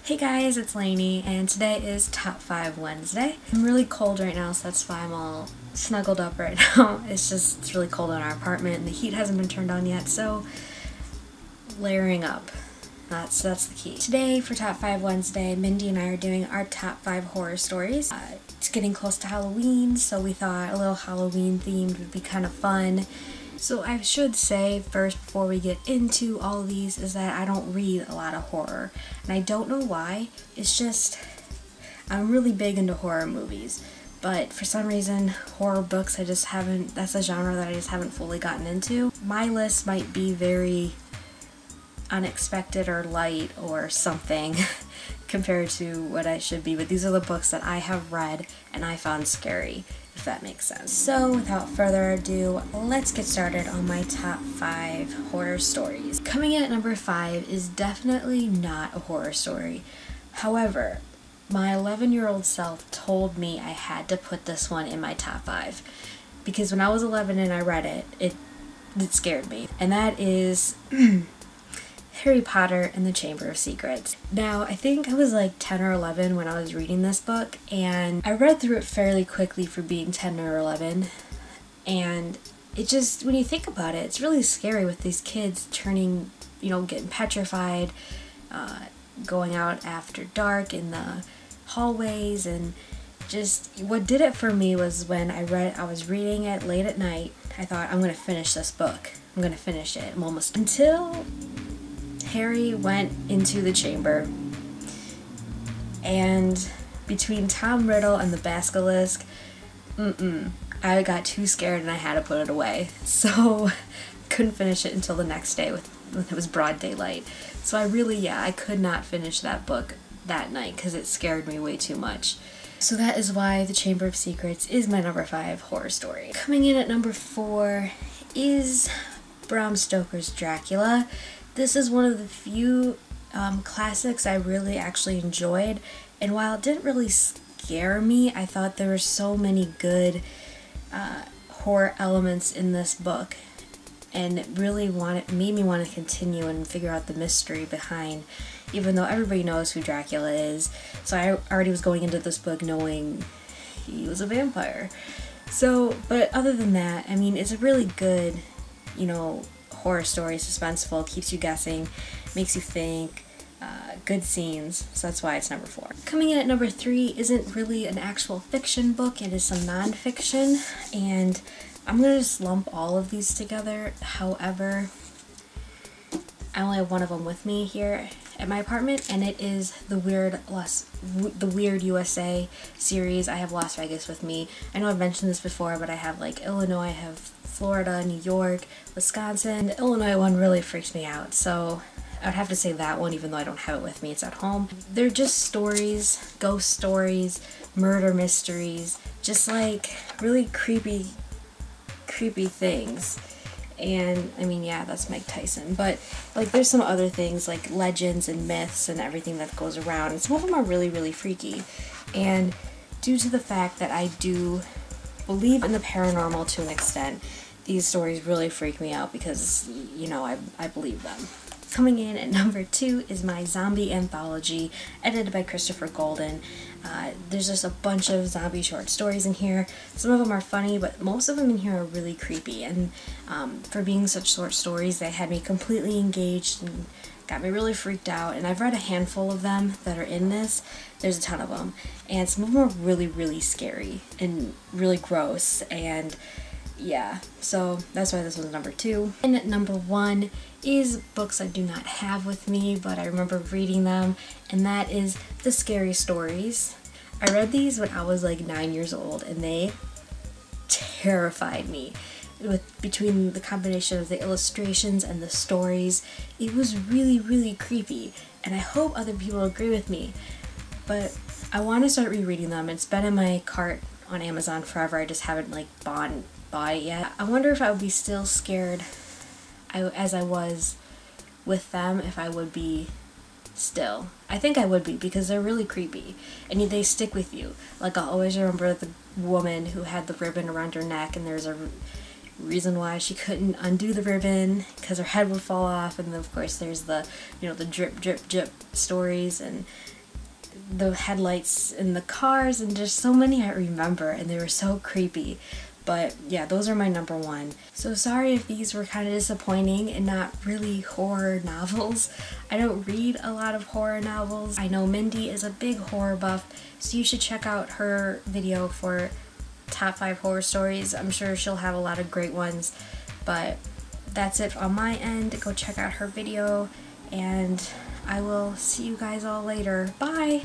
Hey guys, it's Lainey, and today is Top 5 Wednesday. I'm really cold right now, so that's why I'm all snuggled up right now. It's really cold in our apartment, and the heat hasn't been turned on yet, so layering up. That's the key. Today, for Top 5 Wednesday, Mindy and I are doing our top 5 horror stories. It's getting close to Halloween, so we thought a little Halloween themed would be kind of fun. So I should say first, before we get into all of these, is that I don't read a lot of horror. And I don't know why. It's just, I'm really big into horror movies. But for some reason, horror books, that's a genre that I just haven't fully gotten into. My list might be very unexpected or light or something compared to what I should be, but these are the books that I have read and I found scary, if that makes sense. So without further ado, let's get started on my top 5 horror stories. Coming in at number 5 is definitely not a horror story. However, my 11-year-old self told me I had to put this one in my top 5 because when I was 11 and I read it, it scared me. And that is Harry Potter and the Chamber of Secrets. Now, I think I was like 10 or 11 when I was reading this book, and I read through it fairly quickly for being 10 or 11, and it just, when you think about it, it's really scary with these kids turning, getting petrified, going out after dark in the hallways, and just, what did it for me was when I was reading it late at night, I thought, I'm going to finish this book. I'm going to finish it. I'm almost, until Harry went into the chamber, and between Tom Riddle and the basilisk, I got too scared and I had to put it away. So couldn't finish it until the next day when it was broad daylight. So I could not finish that book that night because it scared me way too much. So that is why The Chamber of Secrets is my number 5 horror story. Coming in at number 4 is Bram Stoker's Dracula. This is one of the few classics I really actually enjoyed, and while it didn't really scare me, I thought there were so many good horror elements in this book, and it really made me want to continue and figure out the mystery behind, even though everybody knows who Dracula is. So I already was going into this book knowing he was a vampire. So, but other than that, I mean, it's a really good, horror story, suspenseful, keeps you guessing, makes you think, good scenes, so that's why it's number 4. Coming in at number 3 isn't really an actual fiction book, it is some non-fiction, and I'm going to just lump all of these together. However, I only have one of them with me here at my apartment, and it is the Weird USA series. I have Las Vegas with me. I know I've mentioned this before, but I have like Illinois, I have Florida, New York, Wisconsin. The Illinois one really freaked me out, so I would have to say that one, even though I don't have it with me, it's at home. They're just stories, ghost stories, murder mysteries, just like really creepy things. And I mean, yeah, that's Mike Tyson, but like there's some other things like legends and myths and everything that goes around, and some of them are really, really freaky. And due to the fact that I do believe in the paranormal to an extent, these stories really freak me out because, I believe them. Coming in at number 2 is my zombie anthology, edited by Christopher Golden. There's just a bunch of zombie short stories in here. Some of them are funny, but most of them in here are really creepy. And for being such short stories, they had me completely engaged and got me really freaked out. And I've read a handful of them that are in this. There's a ton of them. And some of them are really, really scary and really gross. And yeah, so that's why this was number 2. And at number 1 is books I do not have with me, but I remember reading them, and that is The Scary Stories. I read these when I was like 9 years old, and they terrified me. Between the combination of the illustrations and the stories, it was really, really creepy, and I hope other people agree with me. But I want to start rereading them. It's been in my cart on Amazon forever. I just haven't bought it yet. I wonder if I would be still scared as I was with them, if I would be still. I think I would be, because they're really creepy and they stick with you. Like, I'll always remember the woman who had the ribbon around her neck, and there's a reason why she couldn't undo the ribbon because her head would fall off, and then of course there's the, the drip drip drip stories, and the headlights in the cars, and just so many I remember, and they were so creepy. But yeah, those are my number one. So sorry if these were kind of disappointing and not really horror novels. I don't read a lot of horror novels. I know Mindy is a big horror buff, so you should check out her video for top 5 horror stories. I'm sure she'll have a lot of great ones. But that's it on my end. Go check out her video, and I will see you guys all later. Bye!